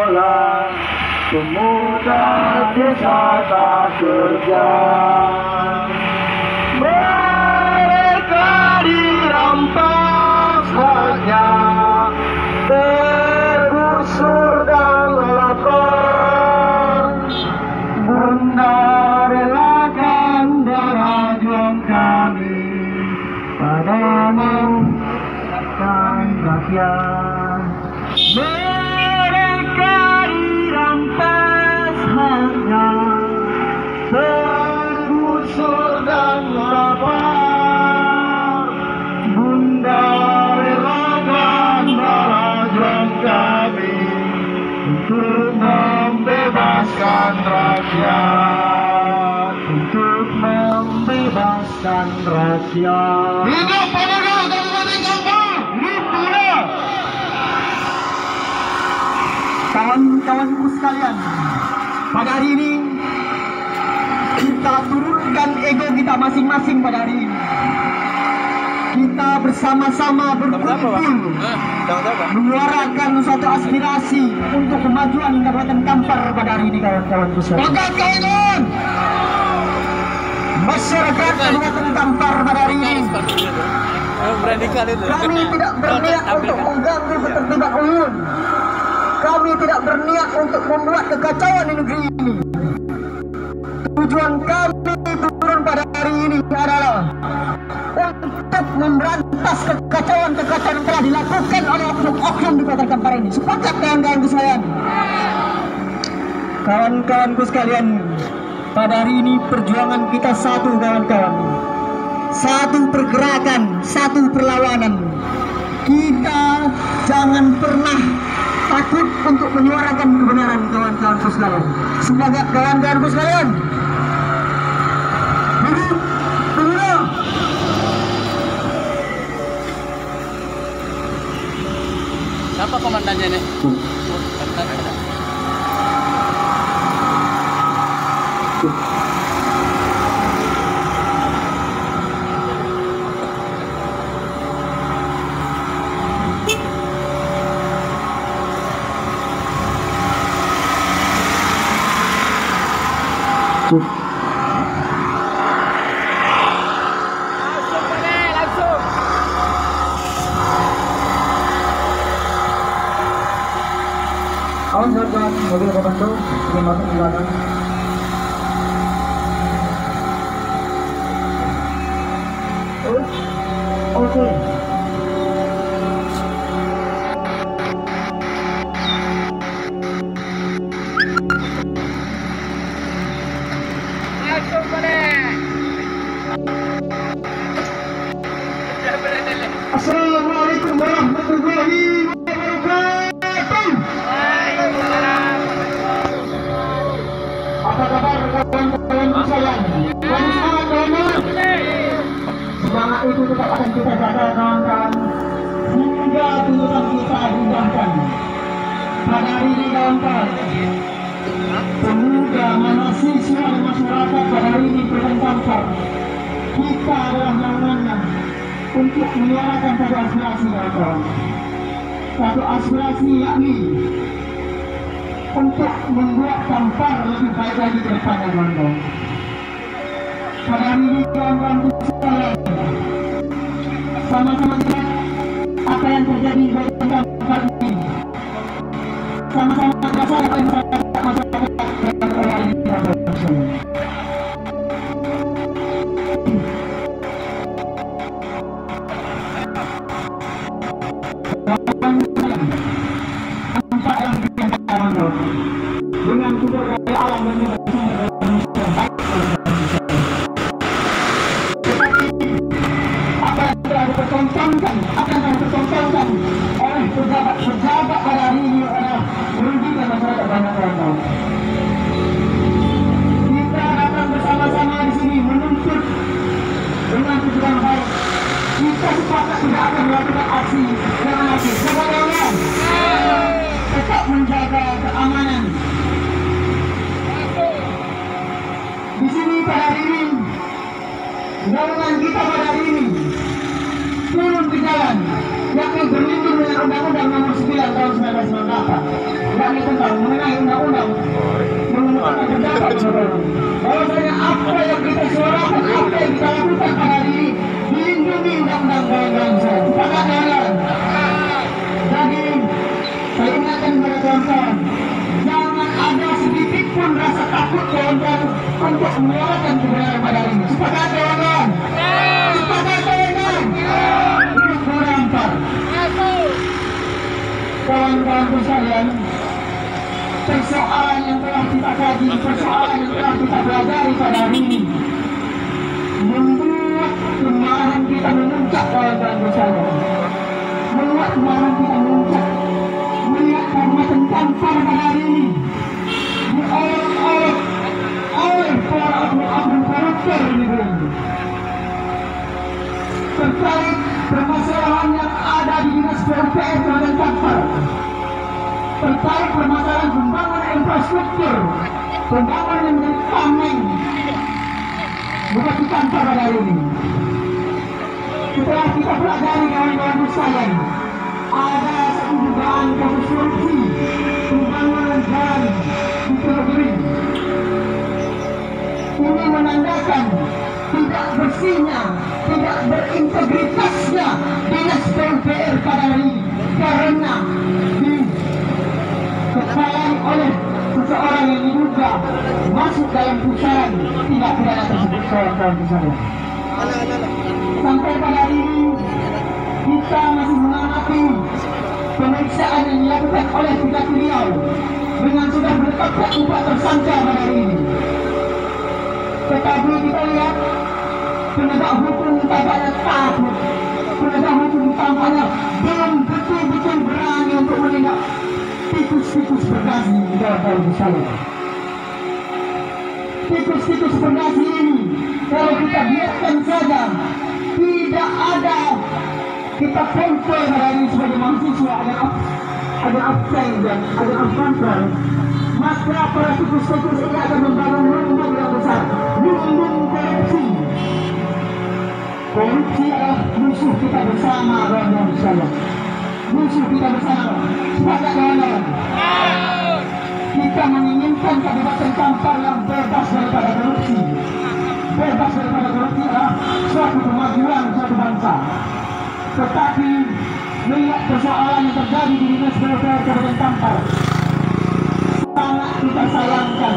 adalah pemuda desa tak kerja. Mereka dirampas haknya, tergusur dan lapar. Bunda relakan darah juang kami padamu dan rakyat. Mereka dirampas haknya, tergusur dan lapar. Bunda relakan darah juang kami untuk membebaskan rakyat, untuk membebaskan rakyat. Hidup pemuda Kabupaten Kampar, hidup! Kawan-kawanku sekalian, pada hari ini kita turunkan ego kita masing-masing. Pada hari ini kita bersama-sama berkumpul menyuarakan suatu aspirasi untuk kemajuan Kabupaten Kampar pada hari ini, kawan-kawanku sekalian. Masyarakat Kabupaten Kampar pada hari ini, kami tidak berniat untuk mengganggu ketertiban umum. Kami tidak berniat untuk membuat kekacauan di negeri ini. Tujuan kami turun pada hari ini adalah untuk memberantas kekacauan-kekacauan yang telah dilakukan oleh oknum-oknum di Kota Kampar ini. Sepakat kawan-kawanku sekalian? Kawan-kawanku sekalian, pada hari ini perjuangan kita satu, kawan-kawan. Satu pergerakan, satu perlawanan. Kita jangan pernah takut untuk menyuarakan kebenaran, kawan-kawanku sekalian. Semoga kawan-kawanku sekalian, hidup pemuda. Siapa komandannya nih? Langsung. Awas saja mobil komando ini masuk ke belakang. Oke. Assalamualaikum warahmatullahi wabarakatuh. Apa kabar kawan-kawan sekalian? Semangat kawan-kawan. Semangat itu tetap akan kita jaga, kawan-kawan, hingga tuntutan kita diundangkan. Pada hari ini, kawan-kawan, pemuda, mahasiswa dan masyarakat pada hari ini Kampar, kita adalah namanya untuk menyuarakan satu aspirasi, kawan-kawan. Satu aspirasi yakni untuk membuat Kampar lebih baik lagi ke depannya, kawan-kawan. Pada hari ini, kawan-kawan sekalian, sama-sama kita apa yang terjadi di Kampar ini. Sama-sama rasakan apa yang masyarakat hari ini. Dengan sumber daya alam dan apa yang telah dipertontonkan, oleh pejabat-pejabat pada hari ini adalah merugikan masyarakat banyak orang. Kita akan bersama-sama di sini menuntut dengan tujuan baik. Kita sepakat tidak akan melakukan aksi yang lagi. Sebenarnya tetap menjaga keamanan. Di sini pada hari ini, golongan kita pada hari ini turun ke jalan, yakni berlindung dengan Undang-Undang Nomor 9 Tahun 1998, yakni tentang tentang mengenai undang-undang mengenai pendapat bahwasanya apa yang kita suarakan, apa yang kita lakukan hari ini dilindungi undang-undang bangsa. Sepakat kalian? Jadi saya ingatkan kepada kawan-kawan, jangan ada sedikit pun rasa takut kawan-kawan untuk menyuarakan kebenaran pada hari ini. Sepakat kawan-kawan? Sepakat kawan-kawan? Itu kurang Pak. Kawan-kawan sekalian, persoalan yang telah kita kaji, persoalan yang telah kita pelajari pada hari ini membuat kemarahan kita memuncak, kawan-kawan sekalian. Membuat kemarahan kita memuncak. Melihat kabupaten Kampar pada hari ini diolok-olok oleh para oknum koruptor di negeri ini terkait permasalahan yang ada di Dinas PUPR Kabupaten Kampar, terkait permasalahan pembangunan infrastruktur, pembangunan yang menjadi tameng Bupati Kampar pada hari ini. Setelah kita pelajari kawan-kawan sekalian, ada satu dugaan kasus korupsi pembangunan jalan di negeri. Ini menandakan tidak bersihnya, tidak berintegritasnya Dinas PUPR pada hari ini, karena dikepalai oleh seseorang yang diduga masuk dalam pusaran tindak pidana tersebut, kawan-kawan sekalian. Sampai pada hari ini kita masih mengamati pemeriksaan yang dilakukan oleh Tiga Riau dengan sudah menetapkan 4 tersangka pada hari ini. Tetapi kita lihat penegak hukum tampaknya takut, penegak hukum tampaknya belum betul-betul berani untuk menindak tikus-tikus berdasi di dalam misalnya. Tikus-tikus berdasi ini kalau kita biarkan saja, tidak ada kita kontrol hari ini sebagai mahasiswa, ada absen dan ada kontrol, maka para tikus-tikus ini akan membangun lumbung yang besar, lumbung korupsi. Korupsi adalah musuh kita bersama, kawan-kawan sekalian. Musuh kita bersama. Sepakat kawan-kawan? Kita menginginkan Kabupaten Kampar yang bebas daripada korupsi. Bebas daripada korupsi adalah suatu kemajuan suatu bangsa. Tetapi melihat persoalan yang terjadi di Dinas PUPR Kabupaten Kampar, sangat kita sayangkan.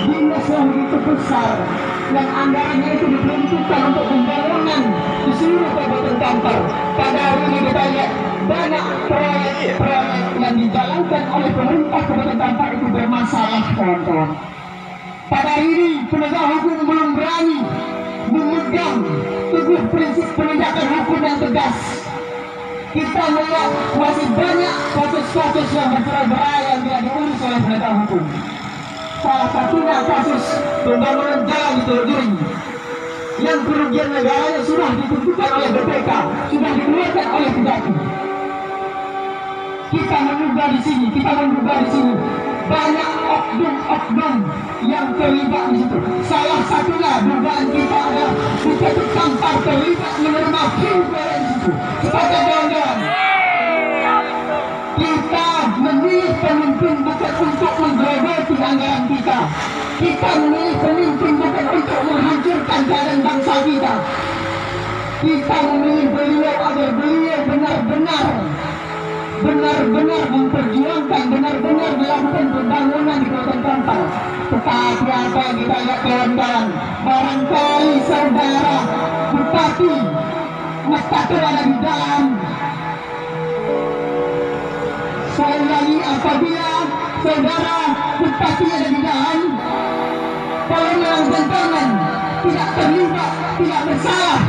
Dinas yang begitu besar yang anggarannya itu diperuntukkan untuk pembangunan di seluruh Kabupaten Kampar. Pada hari ini kita lihat banyak proyek-proyek yang dijalankan oleh pemerintah Kabupaten Kampar itu bermasalah, kawan-kawan. Pada hari ini penegak hukum belum berani memegang teguh prinsip penegakan hukum yang tegas. Kita melihat masih banyak kasus-kasus yang bercerai-berai yang tidak diurus oleh penegak hukum. Salah satunya kasus pembangunan jalan di Teluk Giring yang kerugian negaranya sudah ditentukan oleh BPK, sudah dikeluarkan oleh Kejati. Kita menduga di sini banyak oknum-oknum yang terlibat di situ. Salah satunya dugaan kita adalah Bupati Kampar terlibat menerima PUPR di situ. Sepakat kawan-kawan? Kita memilih pemimpin bukan untuk menggerogoti anggaran kita. Kita memilih pemimpin bukan untuk menghancurkan keadaan bangsa kita. Kita memilih beliau agar beliau benar-benar memperjuangkan, benar-benar melakukan pembangunan di Kabupaten Kampar. Tetapi apa yang kita lihat, kawan-kawan, barangkali saudara Bupati Mustaqil ada di dalam. Saya ulangi, apabila saudara Bupati ada di dalam, kalau memang tantangan tidak terlibat, tidak bersalah,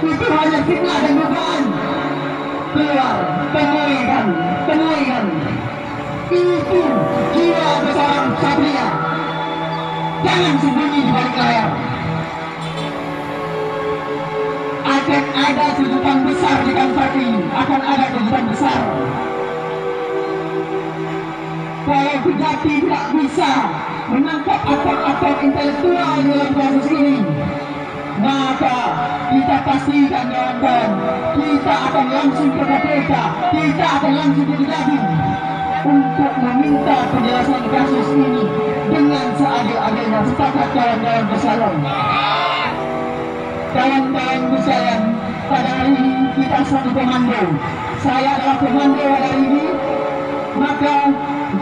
itu hanya fitnah dan dugaan. Keluar, temuikan. Itu jiwa seorang satria. Jangan sembunyi di balik layar. Akan ada kejutan besar di Kampar ini. Akan ada kejutan besar. Kalau Kejati tidak bisa menangkap aktor-aktor intelektual dalam kasus ini, maka kita pastikan, kawan-kawan, kita akan langsung ke KPK, kita akan langsung ke Kejati. untuk meminta penjelasan kasus ini dengan seadil-adilnya. Sepakat kawan-kawan bersayang? Kawan-kawan bersayang, pada hari ini kita satu komando. Saya adalah komando pada hari ini, maka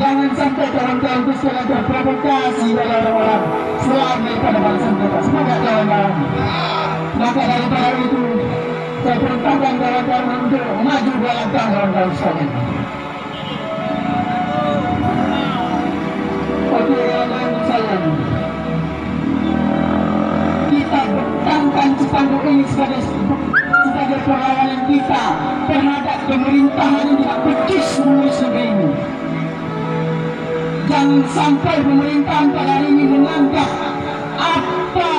jangan sampai kawan-kawan bersayang terprovokasi oleh orang-orang selain daripada balasan kita. Sepakat kawan-kawan? Maka daripada itu, saya perintahkan kawan-kawan untuk maju dua langkah kawan-kawan sekalian. Oke kawan-kawan bersayang, kita bentangkan spanduk ini sebagai perlawanan kita terhadap pemerintahan yang tidak becus mengurus negeri ini. Jangan sampai pemerintahan pada hari ini menganggap apa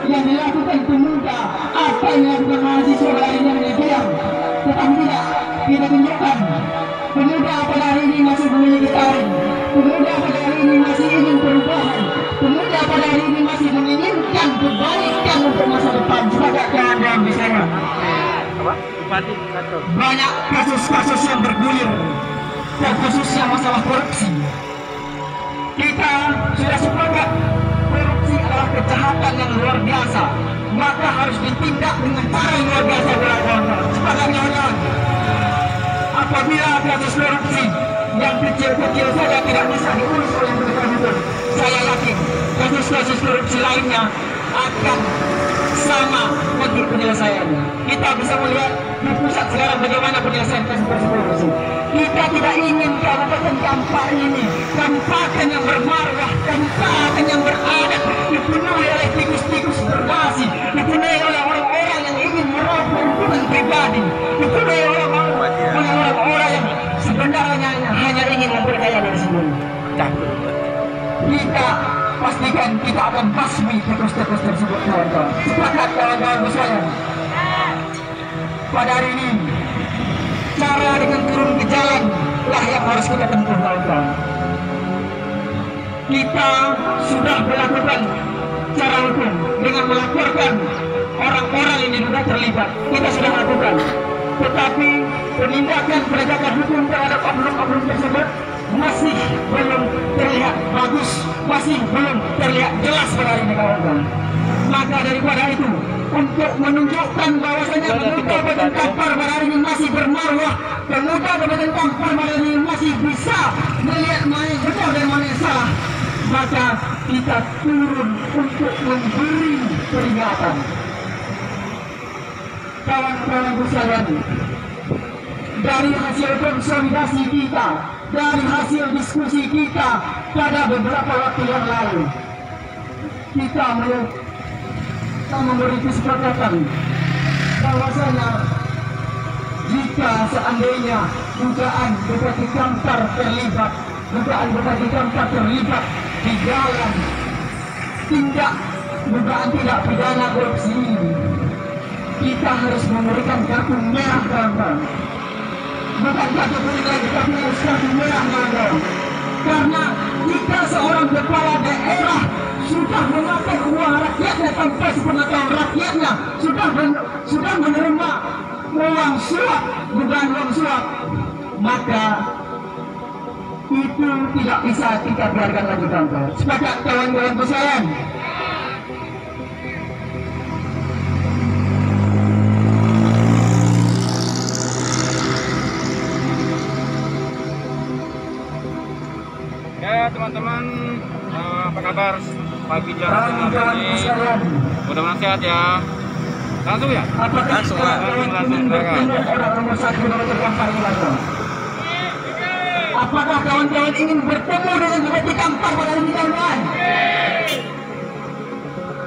yang dilakukan pemuda, apa yang dilakukan mahasiswa pada hari ini menjadi diam. Tetapi tidak, kita tunjukkan pemuda pada hari ini masih memiliki taring, pemuda pada hari ini masih ingin perubahan, pemuda pada hari ini masih menginginkan kebaikan untuk masa depan. Sebagai kawan-kawan di sana, banyak kasus-kasus yang bergulir, dan khususnya masalah korupsi. Kita sudah sepakat korupsi adalah kejahatan yang luar biasa, maka harus ditindak dengan cara yang luar biasa. Sepakat kawan-kawan? Apabila kasus korupsi yang kecil-kecil saja tidak bisa diurus oleh penegak hukum, saya yakin kasus-kasus korupsi lainnya akan sama untuk penyelesaiannya. Kita bisa melihat di pusat sekarang bagaimana penyelesaian kasus korupsi. Kita tidak ingin Kabupaten Kampar ini kabupaten yang bermarwah, kabupaten yang beradab, dipenuhi oleh tikus-tikus berdasi, dipenuhi oleh orang-orang yang ingin meraup keuntungan pribadi, dipenuhi oleh orang-orang yang sebenarnya hanya ingin memperkaya dari sini. Kita pastikan kita akan basmi tikus-tikus tersebut kawan-kawan. Sepakat kawan-kawan bersayang? Pada hari ini cara dengan turun ke jalan lah yang harus kita tempuh kawan-kawan. Kita sudah melakukan cara hukum dengan melaporkan orang-orang yang diduga terlibat. Kita sudah lakukan, tetapi penindakan penegakan hukum terhadap oknum-oknum tersebut masih belum terlihat bagus, masih belum terlihat jelas pada hari ini kawan-kawan. Maka daripada itu, untuk menunjukkan bahwasanya pemuda Kabupaten Kampar pada hari ini masih bermarwah, pemuda Kabupaten Kampar pada hari ini masih bisa melihat mana yang benar dan mana yang salah, maka kita turun untuk memberi peringatan. Kawan-kawan bersayang, dari hasil konsolidasi kita, dari hasil diskusi kita pada beberapa waktu yang lalu, kita memberi kesepakatan bahwasanya jika seandainya dugaan Bupati Kampar terlibat, di dalam dugaan tindak pidana korupsi ini, kita harus memberikan kartu merah kawan-kawan. Bukan kartu kuning lagi, tapi harus kartu merah kawan-kawan. Karena jika seorang kepala daerah sudah memakai uang rakyatnya tanpa sepengetahuan rakyatnya, sudah menerima uang suap, dugaan uang suap, maka itu tidak bisa kita biarkan lagi kawan-kawan. Sepakat kawan-kawan bersayang? Ya teman-teman, apa kabar pagi jam ini? Mudah-mudahan sehat ya. Langsung ya? Langsung lah. Apakah kawan-kawan ingin bertemu dengan Bupati Kampar pada hari ini kawan-kawan?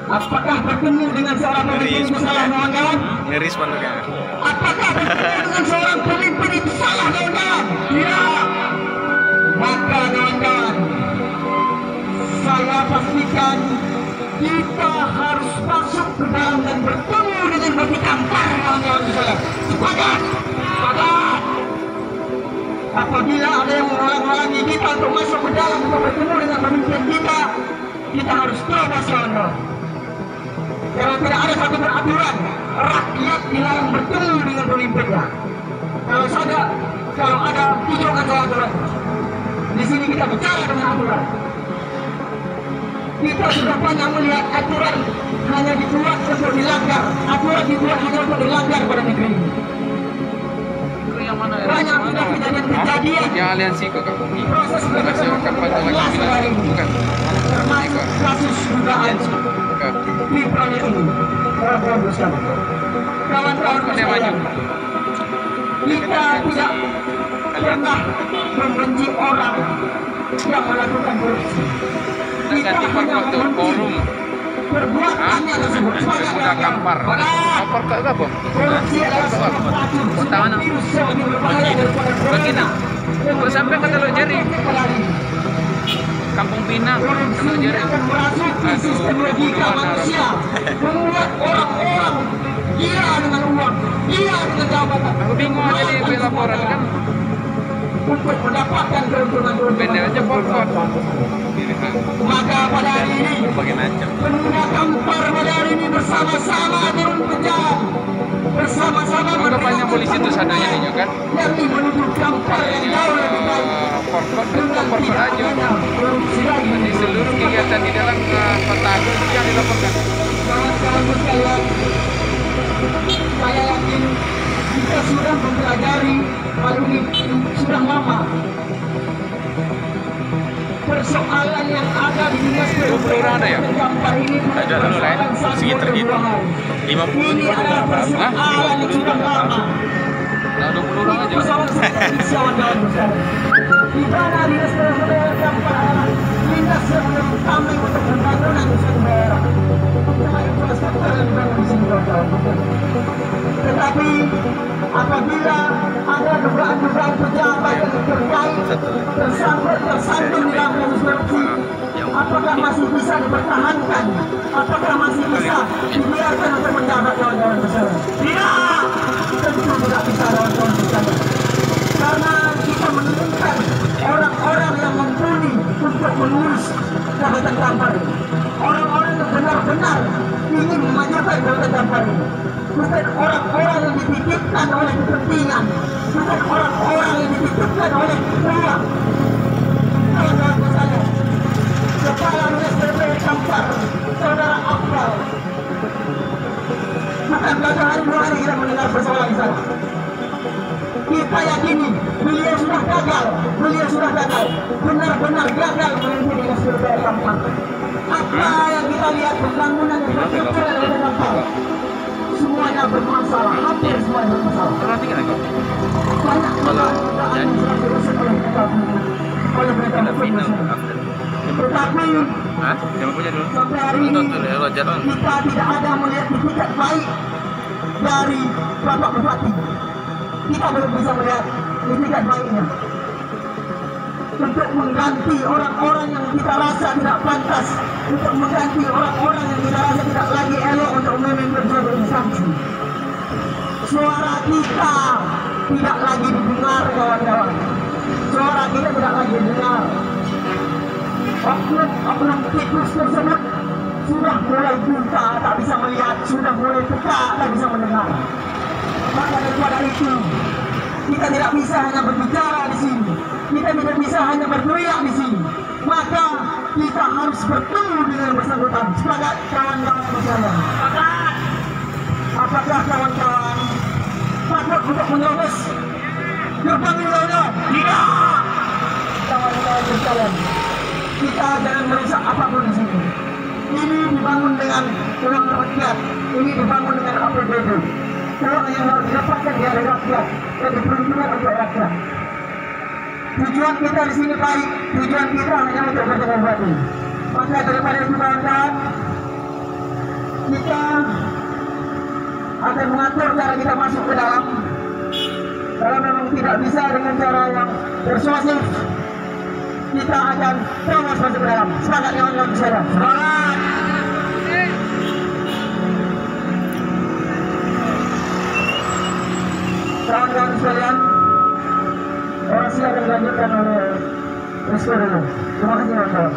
Apakah bertemu dengan seorang pemimpin itu salah kawan-kawan? Ngeris pandangnya. Apakah bertemu dengan seorang pemimpin itu salah kawan-kawan? Ya. Maka kawan-kawan, saya pastikan kita harus masuk ke dalam dan bertemu dengan Bupati Kampar kawan-kawan bersayang. Sepakat? Sepakat? Apabila ada yang menghalang-halangi kita untuk masuk ke dalam untuk bertemu dengan pemimpin kita, kita harus terobos kawan-kawan. Karena tidak ada satu peraturan rakyat dilarang bertemu dengan pemimpinnya. Kalau kalau ada hijau aturan. Di sini kita bicara dengan aturan. Kita sudah banyak melihat aturan hanya dibuat untuk dilanggar. Aturan dibuat hanya untuk dilanggar pada negeri ini. Yang mana? Banyak sudah kejadian-kejadian. Yang aliansi ke kampung ini. Proses kampanye lagi bilang bukan. Termasuk kasus dugaan di proyek ini. Kawan-kawan sekalian, kita tidak pernah membenci orang yang melakukan korupsi. Kita hanya forum perbuatannya tersebut. sudah kampar ke apa? Korupsi adalah tangan begini. Kok sampai ke Teluk Jari, Kampung Pinang, Teluk Jari. Sistem logika manusia membuat orang-orang gila dengan uang, gila dengan jabatan. Aku bingung aja di laporan kan. Untuk mendapatkan keuntungan Beda aja pokok. Maka pada hari ini pengguna kampar pada hari ini bersama-sama turun ke jalan, bersama-sama Anggapannya polisi itu sadanya ini kan. yang menuju kampar yang jauh lebih baik. Pokok aja. Jadi seluruh kegiatan di dalam kota Agung yang dilaporkan. Kawan-kawan sekalian, saya yakin kita sudah mempelajari hal ini sudah lama. Persoalan yang ada di dinas orang ada ya? Kampar ini Ada dulu lah ya. Segitu gitu. 50 ini adalah persoalan yang sudah lama. Nah, 20 orang aja. Di mana dinas perhubungan Kampar adalah dinas yang utama untuk pembangunan di suatu daerah. Infrastruktur yang dibangun di sini, kawan-kawan. Tetapi apabila ada dugaan-dugaan pejabat yang terkait tersandung di dalam kasus korupsi, apakah masih bisa dipertahankan? Apakah masih bisa dibiarkan untuk menjabat, kawan-kawan sekalian? Tidak! Tentu tidak bisa, kawan-kawan sekalian. Karena kita menemukan orang-orang yang mumpuni untuk mengurus jabatan Kampar ini. Orang-orang yang benar-benar ingin memajukan jabatan Kampar ini. Bukan orang-orang yang dititipkan oleh kepentingan, bukan orang-orang yang dititipkan oleh uang. Kawan-kawan sekalian, Kepala Dinas PPR Kampar, Saudara Akmal, bukan belakangan 2 hari kita mendengar persoalan di sana. Kita yakini beliau sudah gagal, benar-benar gagal memimpin Dinas PPR Kampar. Apa yang kita lihat pembangunan infrastruktur yang ada di Kampar, semuanya bermasalah, hampir semuanya bermasalah. Perhatikan lagi. Banyak pekerjaan yang sudah dirusak oleh mereka tetapi Yang punya dulu. sampai hari ini kita tidak ada melihat itikat baik dari Bapak Bupati. Kita belum bisa melihat itikat baiknya untuk mengganti orang-orang yang kita rasa tidak pantas, untuk mengganti orang-orang yang kita rasa tidak lagi elok untuk memimpin suatu instansi. Suara kita tidak lagi didengar, kawan-kawan. Suara kita tidak lagi didengar. Oknum tikus tersebut sudah mulai buta, tak bisa melihat, sudah mulai peka, tak bisa mendengar. Maka daripada itu, kita tidak bisa hanya berbicara di sini, kita tidak bisa hanya berteriak di sini. Maka kita harus bertemu dengan bersangkutan. Sebagai kawan-kawan sekalian, apakah kawan-kawan takut untuk menyerobos gerbang ini, kawan-kawan? Tidak, kawan-kawan sekalian. Kita jangan merusak apapun di sini. Ini dibangun dengan uang rakyat, ini dibangun dengan APBD. Uang yang harus didapatkan dari rakyat dan diperuntukkan untuk rakyat. Tujuan kita di sini baik, tujuan kita hanya untuk bertemu bupati. Maka daripada itu, kawan-kawan, kita akan mengatur cara kita masuk ke dalam. Kalau memang tidak bisa dengan cara yang persuasif, kita akan terus masuk ke dalam. Semangat kawan-kawan sekalian. Semangat. Kawan-kawan sekalian, orasi akan dilanjutkan oleh Rizko dulu. Terima kasih, kawan-kawan.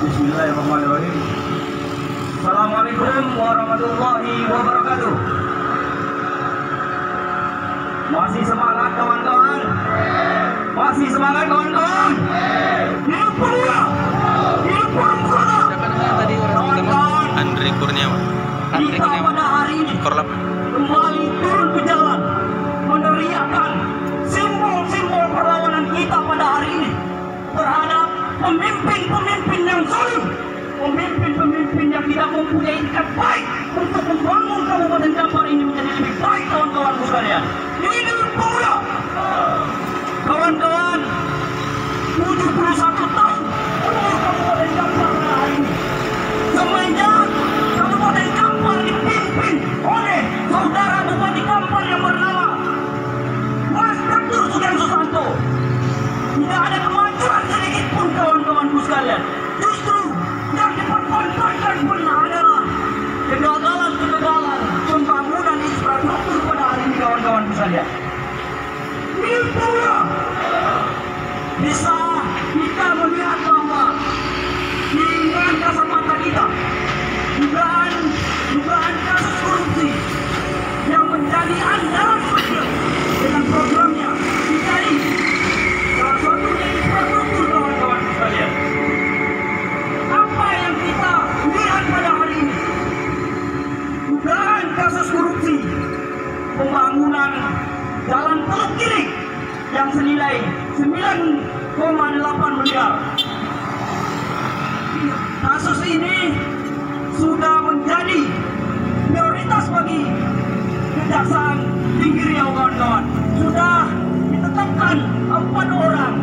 Bismillahirrahmanirrahim. Assalamualaikum warahmatullahi wabarakatuh. Masih semangat kawan-kawan. Masih semangat kawan-kawan. Hidup Pemuda. Hidup Pemuda. Kawan-kawan. Andre Kurniawan. Kita pada hari ini kembali turun ke jalan meneriakkan simbol-simbol perlawanan kita pada hari ini terhadap pemimpin-pemimpin yang zalim, pemimpin-pemimpin yang tidak mempunyai ikat baik untuk membangun Kabupaten Kampar ini menjadi lebih baik, kawan-kawanku sekalian. Hidup Pemuda. Kawan-kawan, 71 tahun umur Kabupaten Kampar pada hari ini. Semenjak Kabupaten Kampar dipimpin oleh saudara Bupati Kampar yang bernama Mas Dr. Sugeng Susanto, tidak ada kemajuan sedikit pun, kawan-kawanku sekalian. Justru yang dipertontonkan pun adalah kegagalan-kegagalan pembangunan infrastruktur pada hari ini, kawan-kawanku sekalian. Hidup Pemuda. Bisa kita melihat bahwa dengan kasat mata kita dugaan kasus korupsi yang menjadi andalan media dengan programnya menjadi salah satunya infrastruktur, kawan-kawan sekalian. Apa yang kita lihat pada hari ini, dugaan kasus korupsi pembangunan jalan Teluk Kirik yang senilai 9,8 miliar. Kasus ini sudah menjadi prioritas bagi Kejaksaan Tinggi Riau, kawan-kawan. Sudah ditetapkan 4 orang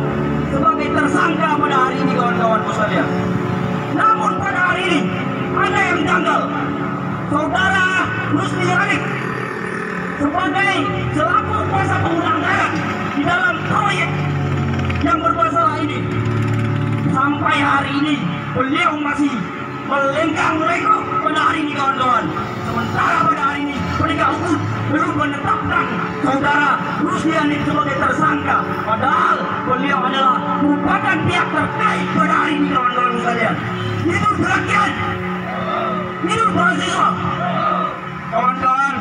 sebagai tersangka pada hari ini, kawan-kawanku sekalian. Namun pada hari ini ada yang janggal. Saudara Rusli Hanik sebagai selaku kuasa penganggaran di dalam proyek yang bermasalah ini, sampai hari ini beliau masih melenggang-lenggok pada hari ini, kawan-kawan. Sementara pada hari ini penegak hukum belum menetapkan saudara Rusli Hanik sebagai tersangka, padahal beliau adalah merupakan pihak terkait pada hari ini, kawan-kawan sekalian. Hidup rakyat, hidup mahasiswa. Kawan-kawan,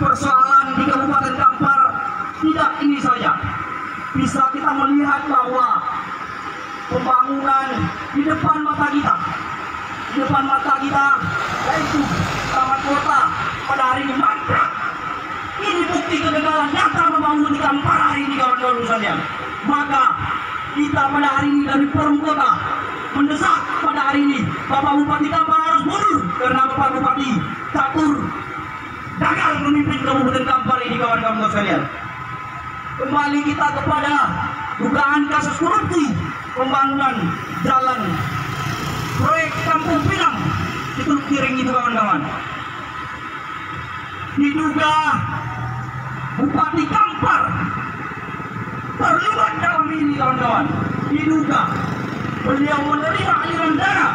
persoalan di Kabupaten Kampar tidak ini saja. Bisa kita melihat bahwa pembangunan di depan mata kita, yaitu taman kota pada hari ini mangkrak. Ini bukti kegagalan nyata membangun di Kampar hari ini, kawan-kawan sekalian. Maka kita pada hari ini dari Forum Kota mendesak pada hari ini Bapak Bupati Kampar harus mundur karena Bapak Bupati catur gagal memimpin Kabupaten Kampar ini, kawan-kawan sekalian. Kembali kita kepada dugaan kasus korupsi pembangunan jalan proyek Kampung Pinang di Teluk Kiring itu, kawan-kawan. Diduga Bupati Kampar terlibat dalam ini, kawan-kawan. Diduga beliau menerima aliran dana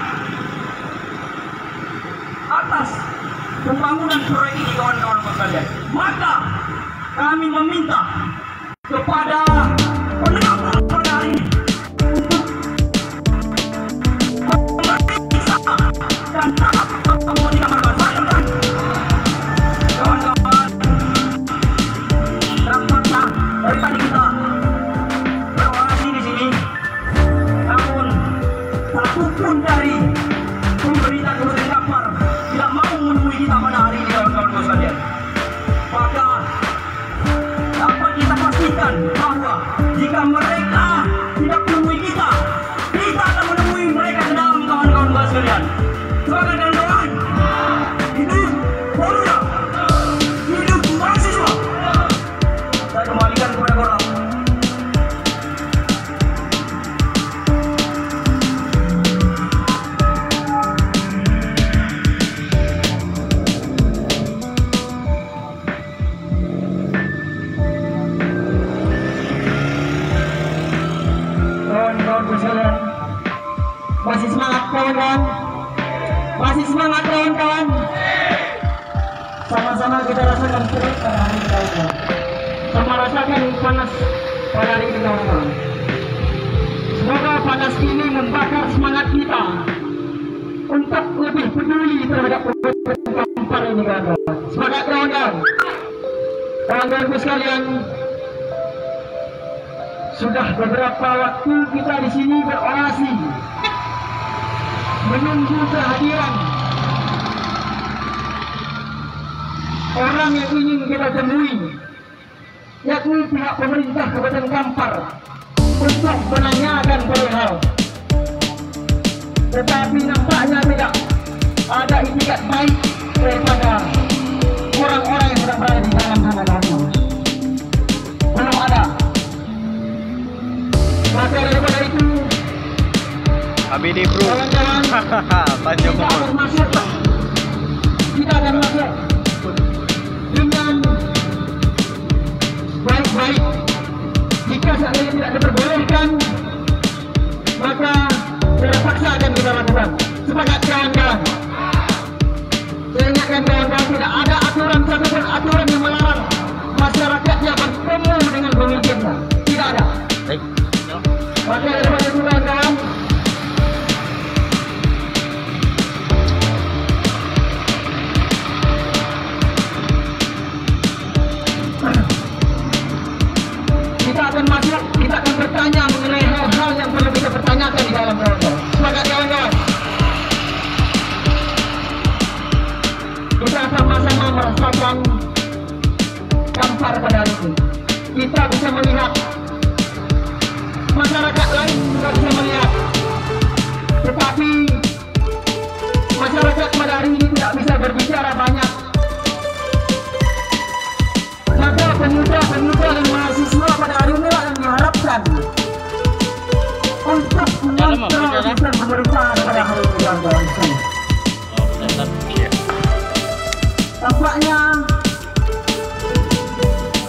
atas pembangunan proyek ini, kawan-kawan sekalian. Maka kami meminta kepada penegak hukum pada hari ini untuk memeriksa dan tahap Bupati Kampar, kawan-kawan. Nampaknya dari tadi kita berorasi di sini, namun satupun dari pemerintah Kabupaten Kampar tidak mau menemui kita pada hari ini, kawan-kawan sekalian. Maka dapat kita pastikan bahwa jika mereka tidak menemui kita, kita akan menemui mereka ke dalam, kawan-kawan sekalian. Semangat kawan-kawan. Hidup Pemuda. Hidup mahasiswa. Saya kembalikan kepada korang. Masih semangat, kawan-kawan. Masih semangat, kawan-kawan. Sama-sama kita rasakan terik pada hari ini, kawan-kawan. Sama rasakan panas pada hari ini, kawan-kawan. Semoga panas ini membakar semangat kita untuk lebih peduli terhadap Kabupaten Kampar ini, kawan-kawan. Semangat, kawan-kawan. Kawan-kawanku sekalian, sudah beberapa waktu kita di sini berorasi menunggu kehadiran orang yang ingin kita temui, yakni pihak pemerintah Kabupaten Kampar, untuk menanyakan perihal. Tetapi nampaknya tidak ada itikat baik daripada orang-orang yang sedang berada di dalam sana. Belum ada. Maka daripada itu, ABD bro. kawan-kawan, Panjang kita akan masuk dengan baik-baik. Jika seandainya tidak diperbolehkan, maka terpaksa akan kita lakukan. Sepakat kawan-kawan? Saya ingatkan kawan-kawan, tidak ada satupun aturan yang melarang masyarakatnya bertemu dengan pemimpinnya. Tidak ada. Baik. Maka daripada itu kawan-kawan, kita akan masuk, kita akan bertanya mengenai hal-hal yang perlu kita pertanyakan di dalam kawan-kawan. Sepakat kawan-kawan? Kita sama-sama merasakan Kampar pada hari ini. Kita bisa melihat, masyarakat lain juga bisa melihat, tetapi masyarakat pada hari ini tidak bisa berbicara banyak. Maka pemuda-pemuda dan mahasiswa pada hari ini yang diharapkan untuk mengontrol sistem pemerintahan pada hari ini, kawan-kawan. Tampaknya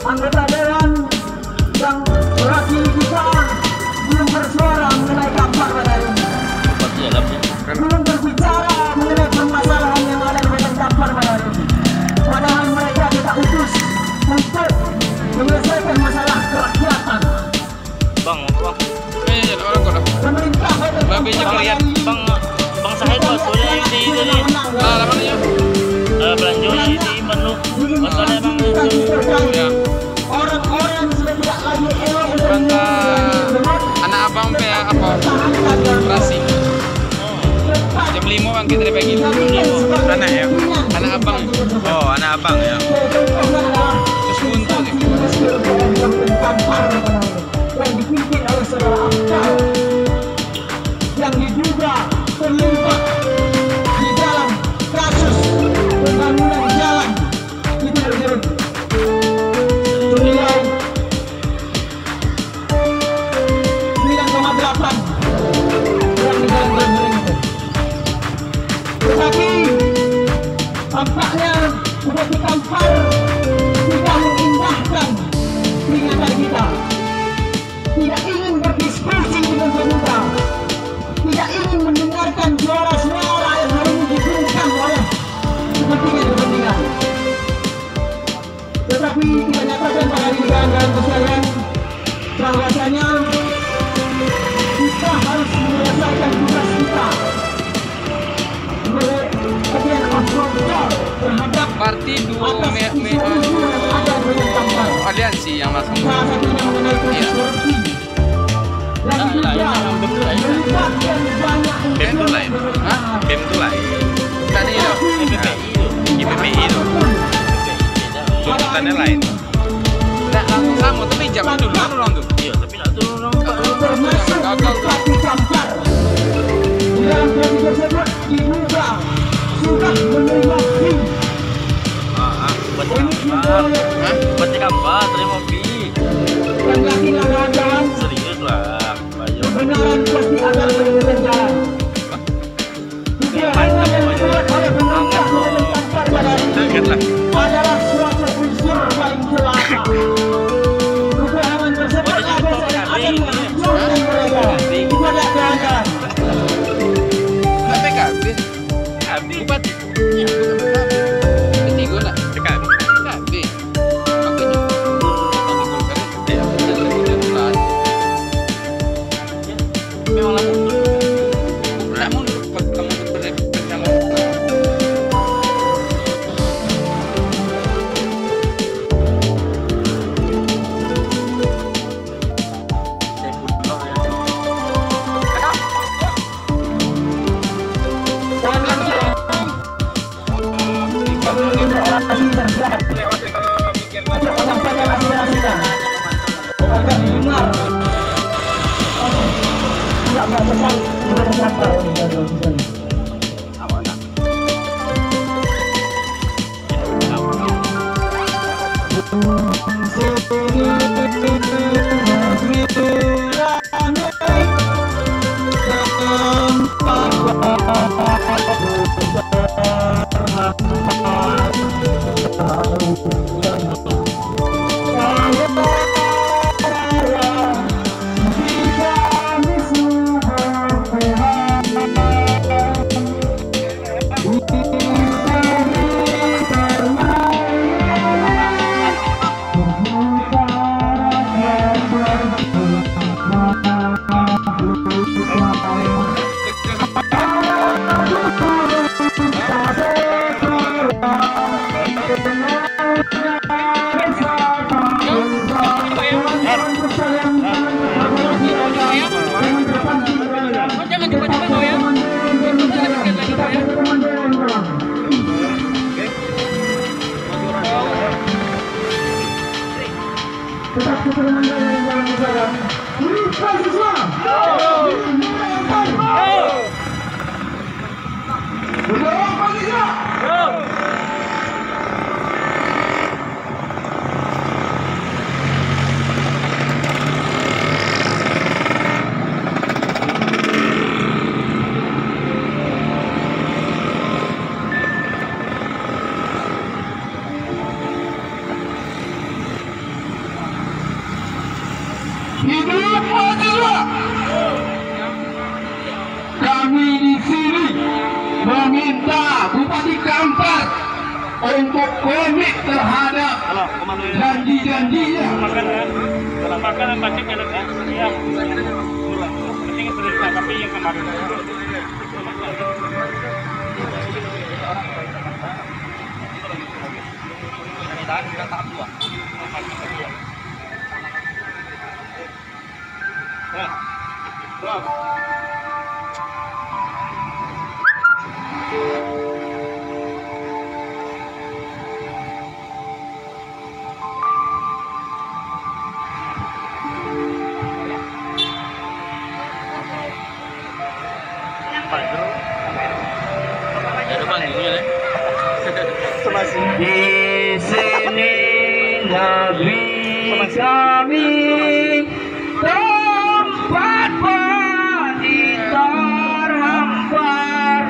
anggota dewan yang mewakili kita belum bersuara mengenai Kampar pada hari ini. Belum berbicara mengenai permasalahan yang ada di Kabupaten Kampar pada hari ini. Padahal mereka kita utus untuk menyelesaikan masalah kerakyatan. Bang. Orang kok dah. Pemerintah Babi je kelihatan. Bang Sahid bos, sudah di sini. Lama ni ya. Belanja di Bandung. Masalahnya bang Ya. orang-orang sudah tidak lagi elok Anak abang pe apa? Rasi. Jam 5 bang kita pagi. Anak ya. Anak abang. Oh, anak abang ya. Terus untuk je. yang dipimpin oleh saudara Afkar yang diduga terlibat di dalam kasus pembangunan jalan di Teluk Jeruk. Beliau 9,8 yang di dalam Jeruk. Tetapi tampaknya Bupati Kampar tidak mengindahkan peringatan kita, tidak ingin berdiskusi dengan pemuda, tidak ingin mendengarkan suara-suara yang hari ini dibungkam oleh kepentingan-kepentingan. Tetapi kita nyatakan pada hari ini kawan-kawan sekalian bahwasanya kita harus menyelesaikan tugas kita sebagai bagian of control terhadap Parti dua aliansi yang masuk. salah satunya mengenai kasus korupsi yang diduga melibatkan banyak BEM itu lain. Hah? BEM itu lain. Tak ada itu. IPPI itu. Tuntutannya lain. Tak langsung sama tapi jam dulu kan orang tu. Iya, tapi nak turun orang. termasuk Bupati Kampar. Di dalam proses tersebut diduga sudah menerima fee. Bupati Kampar terima fee. Dan yakinlah kawan-kawan, Serius lah. kebenaran pasti akan menemukan jalan. Tujuan yang dibuat oleh pemerintah Kabupaten Kampar pada hari ini Dengarlah. adalah suatu unsur paling celaka. Kebohongan tersebut ada yang akan menghancurkan mereka. Kepada kawan-kawan, Tak PKB. Bupati. Ya, bukan PKB. Ketiga lah. Dekat. PKB. Makanya. Hidup majulah. Kami di sini meminta Bupati Kampar untuk komit terhadap janji-janjinya. Makanan pasti kalau yang penting cerita tapi yang kemarin. Kita tahap 2. Di sini negeri kami, tempat padi terhampar,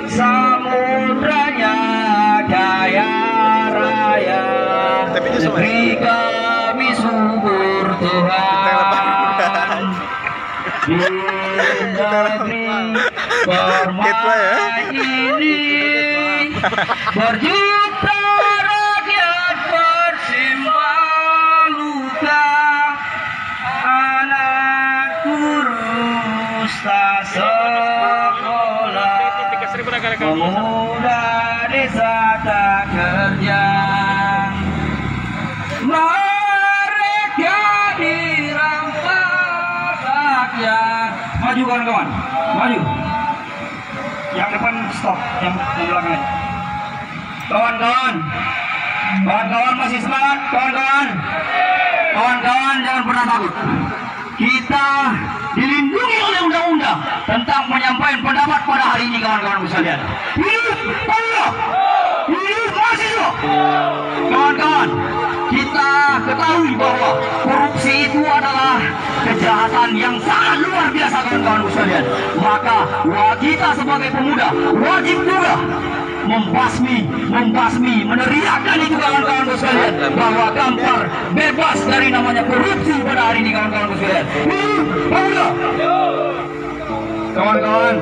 samudranya kaya raya, negeri kami subur Tuhan. Di negeri permai ini berjuta rakyat bersimbah luka, anak kurus tak sekolah, pemuda desa tak kerja, mereka dirampas rakyat. Maju kawan-kawan, maju. Yang depan stop, yang belakang. Kawan-kawan, kawan-kawan masih semangat, kawan-kawan. Kawan-kawan jangan pernah takut. Kita dilindungi oleh undang-undang tentang penyampaian pendapat pada hari ini, kawan-kawan sekalian. Hidup Allah, hidup mahasiswa. Kawan-kawan, kita ketahui bahwa korupsi itu adalah kejahatan yang sangat luar biasa, kawan-kawan sekalian. Maka kita sebagai pemuda wajib juga membasmi, meneriakkan itu, kawan-kawan sekalian, bahwa Kampar bebas dari namanya korupsi pada hari ini, kawan-kawan sekalian. Pemuda, kawan-kawan,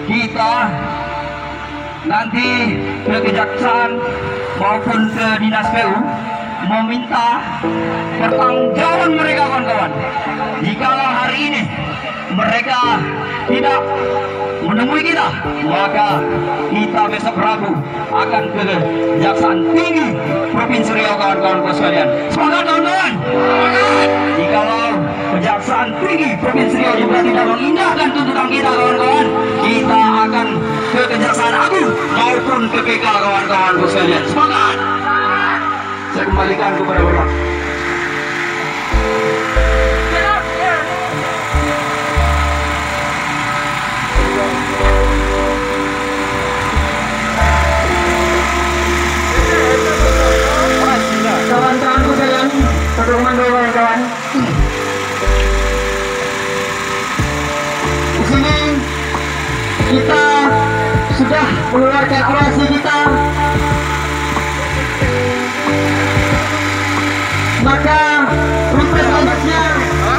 kita nanti ke kejaksaan maupun ke dinas PU meminta pertanggungjawaban mereka, kawan-kawan. Jikalau hari ini mereka tidak menemui kita, maka kita besok Rabu akan ke Kejaksaan Tinggi Provinsi Riau, kawan-kawan sekalian. Semangat, kawan-kawan. Jikalau Kejaksaan Tinggi Provinsi Riau juga tidak mengindahkan tuntutan kita, kawan-kawan, kita akan ke Kejaksaan Agung maupun ke PK, kawan-kawan sekalian. Semangat. Saya kembalikan kepada Bapak. komando kawan-kawan. Di sini kita sudah mengeluarkan orasi kita, maka rute selanjutnya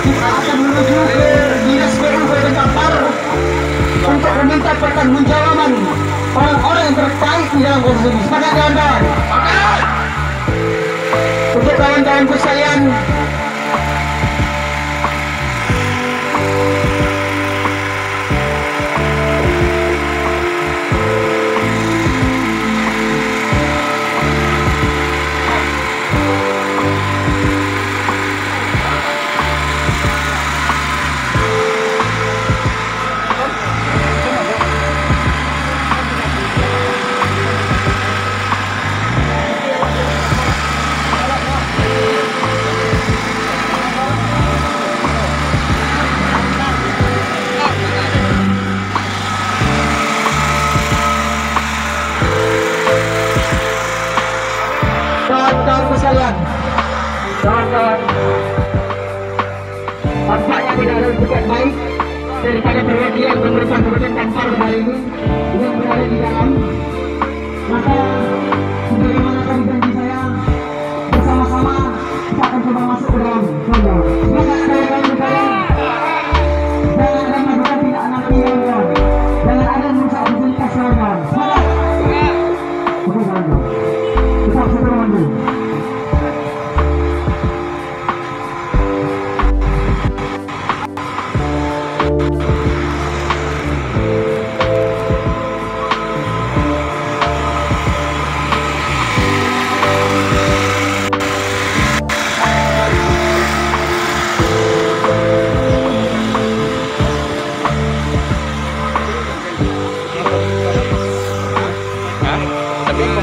kita akan menuju ke Dinas PU Kabupaten Kampar untuk meminta pertanggungjawaban orang-orang yang terkait di dalam kasus ini. Sepakat kawan-kawan? Untuk kawan-kawanku sekalian, kawan-kawan, tampaknya tidak ada etikat baik daripada perwakilan pemerintah Kabupaten Kampar hari ini yang berada di dalam. Maka sebagaimana tadi janji saya, bersama-sama kita akan coba masuk ke dalam. Semangat kawan-kawan sekalian, jangan ada melakukan tidak nanti kawan-kawan, jangan ada merusak fasilitas kawan-kawan. Semangat. Oke kawan-kawan, kita harus bermandu.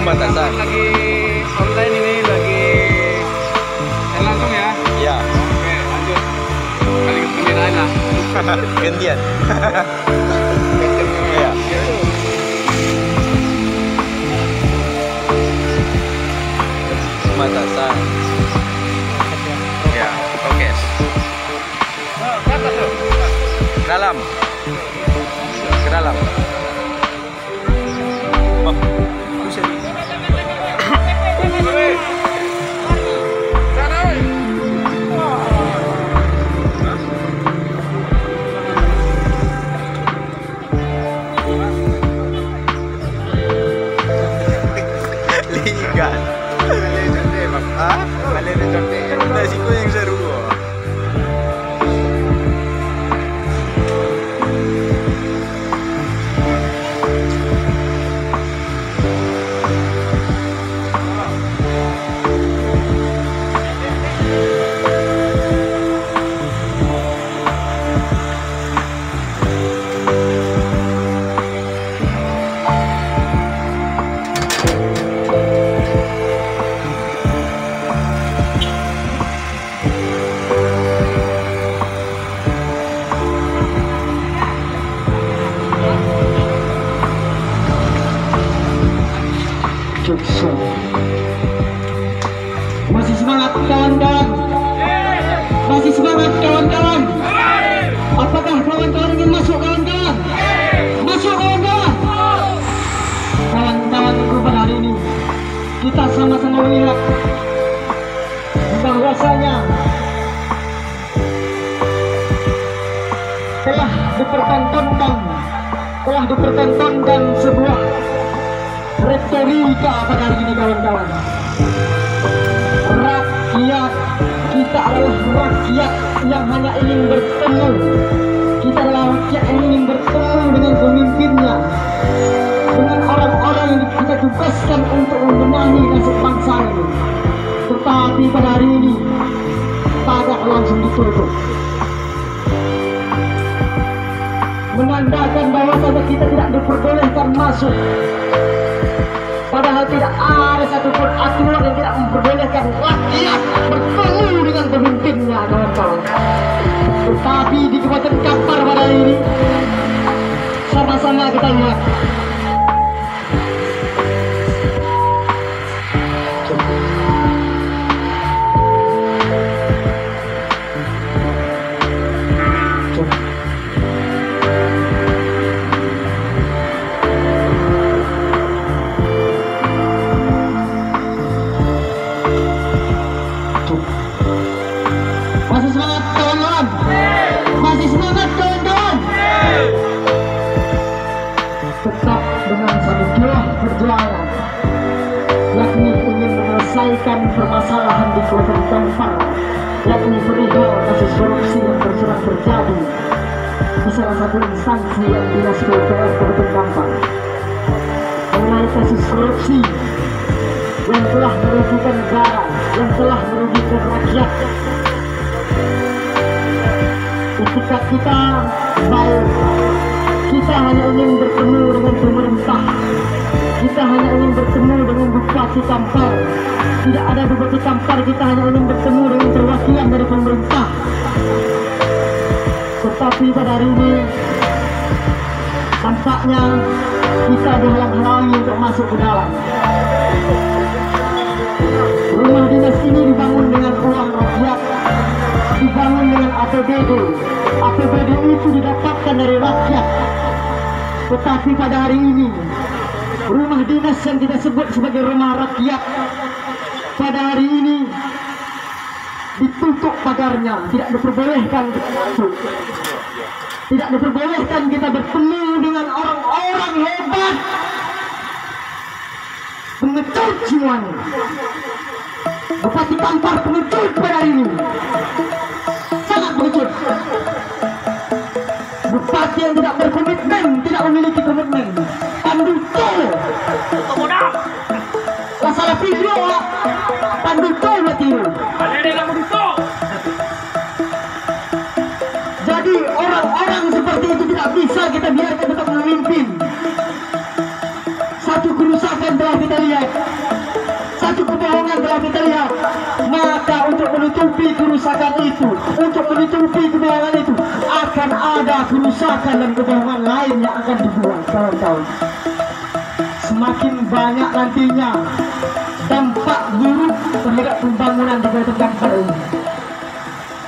Pembatasan lagi online ini, lagi langsung ya? Iya. Oke, lanjut. Kali gembirain lah. Gantian. Iya. Pembatasan. Ya, oke. Ke dalam. Ke dalam. Nasiku yang seru. Masih semangat kawan-kawan? Masih semangat kawan-kawan? Apakah kawan-kawan ingin masuk kawan-kawan? Masuk kawan-kawan? Kawan-kawanku pada hari ini kita sama-sama melihat bahwasanya telah dipertontonkan sebuah retorika pada hari ini kawan-kawan. Rakyat kita adalah rakyat yang hanya ingin bertemu. Kita adalah rakyat yang ingin bertemu dengan pemimpinnya, dengan orang-orang yang kita tugaskan untuk membenahi nasib bangsa ini. Tetapi pada hari ini pagar langsung ditutup, menandakan bahwa kita tidak diperbolehkan masuk. Padahal tidak ada satupun aturan yang tidak memperbolehkan rakyat bertemu dengan pemimpinnya, kawan-kawan. Tetapi di Kabupaten Kampar pada hari ini sama-sama kita lihat menyelesaikan permasalahan di Kabupaten Kampar, yakni perihal kasus korupsi yang terus terjadi di salah satu instansi yang Dinas PUPR Kabupaten Kampar. Mengenai kasus korupsi yang telah merugikan negara, yang telah merugikan rakyat. Ketika kita baik, kita hanya ingin bertemu dengan pemerintah, kita hanya ingin bertemu dengan Bupati Kampar. Tidak ada Bupati Kampar, kita hanya ingin bertemu dengan perwakilan dari pemerintah. Tetapi pada hari ini tampaknya kita dihalang-halangi untuk masuk ke dalam. Rumah dinas ini dibangun dengan uang rakyat, dibangun dengan APBD. APBD itu didapatkan dari rakyat. Tetapi pada hari ini rumah dinas yang kita sebut sebagai rumah rakyat pada hari ini ditutup pagarnya, tidak diperbolehkan masuk. Tidak diperbolehkan kita bertemu dengan orang-orang hebat, pengecut semuanya. Bupati Kampar pengecut pada hari ini, sangat pengecut. Bupati yang tidak berkomitmen, tidak memiliki komitmen. Panduto, masalah video lah. Panduto berarti. Jadi orang-orang seperti itu tidak bisa kita biarkan tetap memimpin. Satu kerusakan telah kita lihat, satu kebohongan telah kita lihat. Maka untuk menutupi kerusakan itu, untuk menutupi kebohongan itu, akan ada kerusakan dan kebohongan lain yang akan dibuat kawan-kawan. Semakin banyak nantinya dampak buruk terhadap pembangunan di Kabupaten Kampar ini.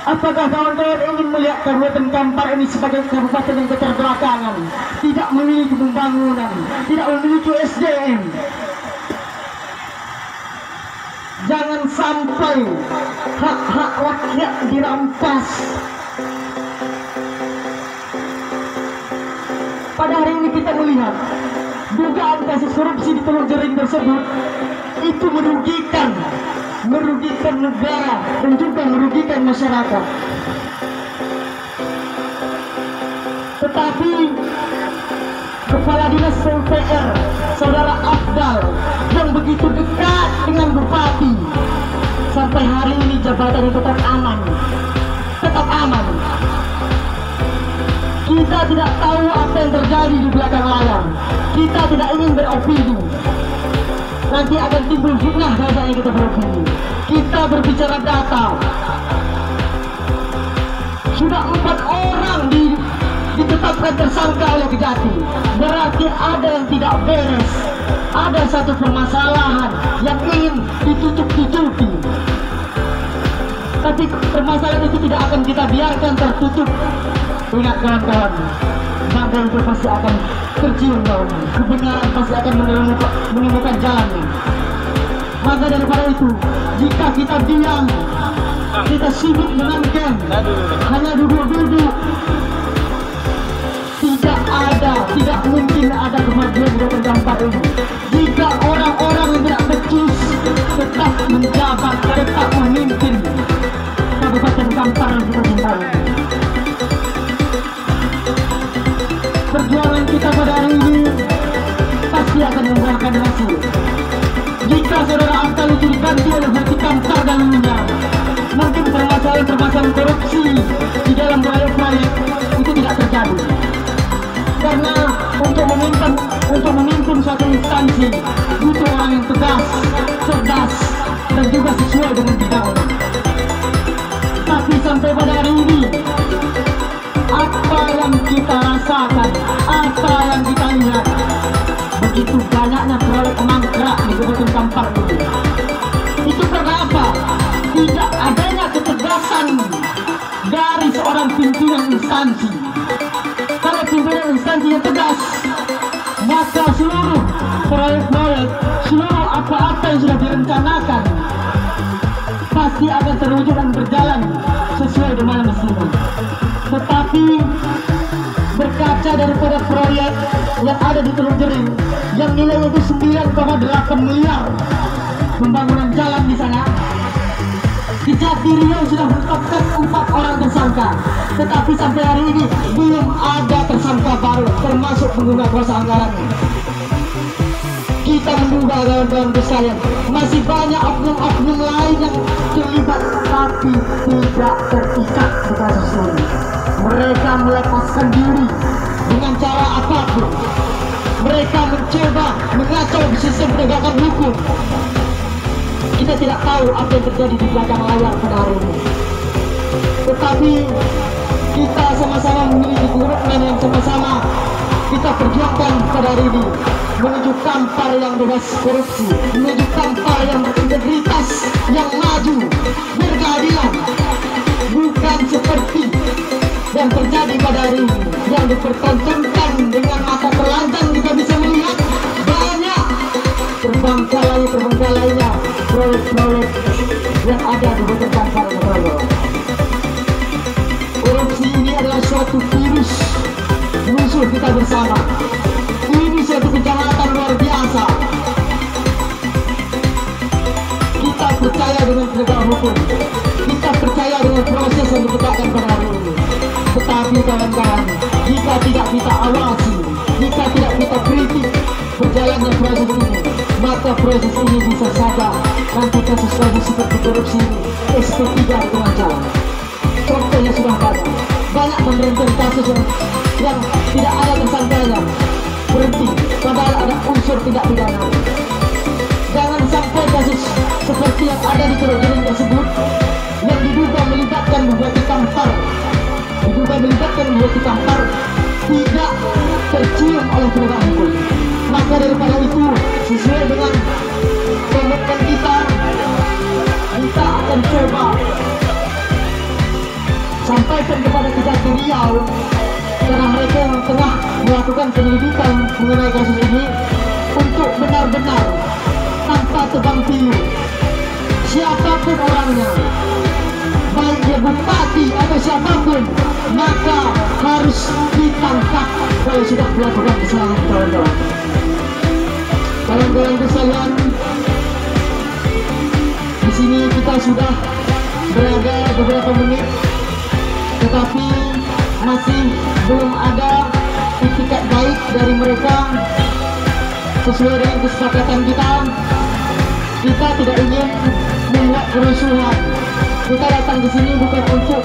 Apakah kawan-kawan ingin melihat Kabupaten Kampar ini sebagai kabupaten yang keterbelakangan, tidak memiliki pembangunan, tidak memiliki SDM? Jangan sampai hak-hak rakyat dirampas. Pada hari ini kita melihat dugaan kasus korupsi di Teluk Jering tersebut itu merugikan negara dan juga merugikan masyarakat. Tetapi Kepala Dinas PUPR Saudara Afdal yang begitu dekat dengan Bupati, sampai hari ini jabatan tetap aman, tetap aman. Kita tidak tahu apa yang terjadi di belakang layar. Kita tidak ingin beropini. Nanti akan timbul fitnah kalau kita beropini. Kita berbicara data. Sudah 4 orang ditetapkan tersangka oleh Kejati. Berarti ada yang tidak beres. Ada satu permasalahan yang ingin ditutup-tutupi. Tapi permasalahan itu tidak akan kita biarkan tertutup. Ingat kawan-kawan, maka itu pasti akan tercium kawan. Kebenaran pasti akan menemukan jalannya. Maka daripada itu, jika kita diam, kita sibuk dengan game, hanya duduk-duduk, tidak mungkin ada kemajuan di Kabupaten Kampar ini. Jika orang-orang yang tidak becus tetap menjabat, tetap memimpin Kabupaten Kampar yang kita cintai. Perjuangan kita pada hari ini pasti akan membuahkan hasil. Jika saudara Afdal itu diganti oleh Bupati Kampar dan lainnya, mungkin permasalahan korupsi di dalam proyek-proyek itu tidak terjadi. Karena untuk memimpin suatu instansi butuh orang yang tegas, cerdas, dan juga sesuai dengan bidangnya. Tapi sampai pada hari ini, apa yang kita rasakan, apa yang kita lihat, begitu banyaknya proyek mangkrak di Kabupaten Kampar ini. Itu karena apa? Tidak adanya ketegasan dari seorang pimpinan instansi. Kalau pimpinan instansi yang tegas, maka seluruh proyek-proyek, seluruh apa-apa yang sudah direncanakan pasti akan terwujud dan berjalan sesuai dengan mestinya. Tetapi berkaca daripada proyek yang ada di Teluk Jering yang nilainya itu 9,8 miliar, pembangunan jalan di sana Kejati Riau sudah menetapkan 4 orang tersangka, tetapi sampai hari ini belum ada tersangka baru, termasuk pengguna kuasa anggaran. Kita menduga kawan-kawan sekalian, masih banyak oknum-oknum lain yang terlibat tapi tidak terikat di kasus ini. Mereka melepaskan diri dengan cara apapun. Mereka mencoba mengacau sistem penegakan hukum. Kita tidak tahu apa yang terjadi di belakang layar pada hari ini. Tetapi kita sama-sama memiliki komitmen yang sama-sama kita perjuangkan pada hari ini, menuju Kampar yang bebas korupsi, menuju Kampar yang berintegritas, yang maju, berkeadilan, bukan seperti yang terjadi pada hari ini, yang dipertontonkan dengan mata telanjang. Kita bisa melihat banyak terbengkalainya proyek-proyek yang ada di Kota Kampar. Korupsi ini adalah suatu virus musuh kita bersama. Ini suatu kejahatan luar biasa. Kita percaya dengan penegakan hukum, kita percaya dengan proses yang ditegakkan pada hari ini. Tetapi kawan-kawan, jika tidak kita awasi, jika tidak kita kritik berjalannya proses ini, maka proses ini bisa saja nanti kasus-kasus seperti korupsi ini SP3 di tengah jalan. Contohnya sudah banyak pemberhentian kasus yang tidak ada tersangkanya berhenti, padahal ada unsur tidak pidana. Jangan sampai kasus seperti yang ada di Curug Giring tersebut, yang diduga melibatkan Bupati Kampar, tidak tercium oleh penegak hukum. Maka daripada itu, sesuai dengan komitmen kita akan coba sampaikan kepada Kejati Riau, karena mereka yang tengah melakukan penyelidikan mengenai kasus ini, untuk benar-benar tanpa tebang pilih, siapapun orangnya, baik dia bupati atau siapapun, maka harus ditangkap kalau sudah melakukan kesalahan. Kawan-kawan sekalian, di sini kita sudah berada beberapa menit, tetapi masih belum ada itikat baik dari mereka. Sesuai dengan kesepakatan kita tidak ingin membuat kerusuhan. Kita datang ke sini bukan untuk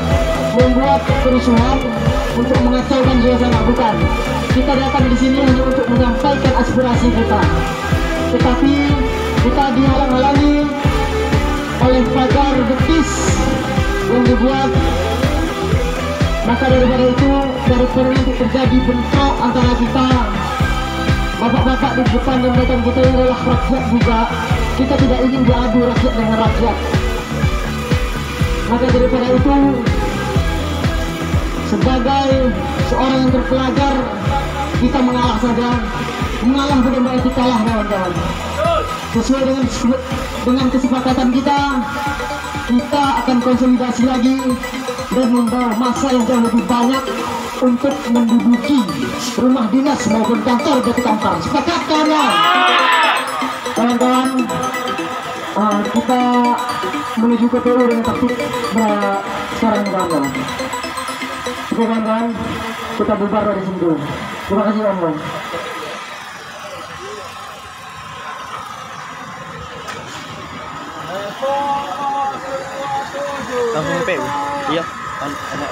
membuat kerusuhan, untuk mengacaukan suasana, bukan. Kita datang di sini hanya untuk menyampaikan aspirasi kita. Tetapi kita dihalang-halangi oleh pagar betis yang dibuat. Maka daripada itu, daripada itu terjadi bentrok antara kita, bapak-bapak di depan dan belakang kita adalah rakyat juga. Kita tidak ingin beradu rakyat dengan rakyat. Maka daripada itu, sebagai seorang yang terpelajar, kita mengalah saja. Mengalah bukan berarti kalah, kawan-kawan. Sesuai dengan kesepakatan kita akan konsolidasi lagi dan membawa massa yang jauh lebih banyak untuk menduduki rumah dinas maupun kantor Bupati Kampar. Sepakat kawan-kawan? Kita menuju ke PU dengan tertib sekarang, kawan-kawan. Oke kawan-kawan, kita bubar dari sini dulu. Terima kasih kawan-kawan. Langsung PU? Iya, anak-anak.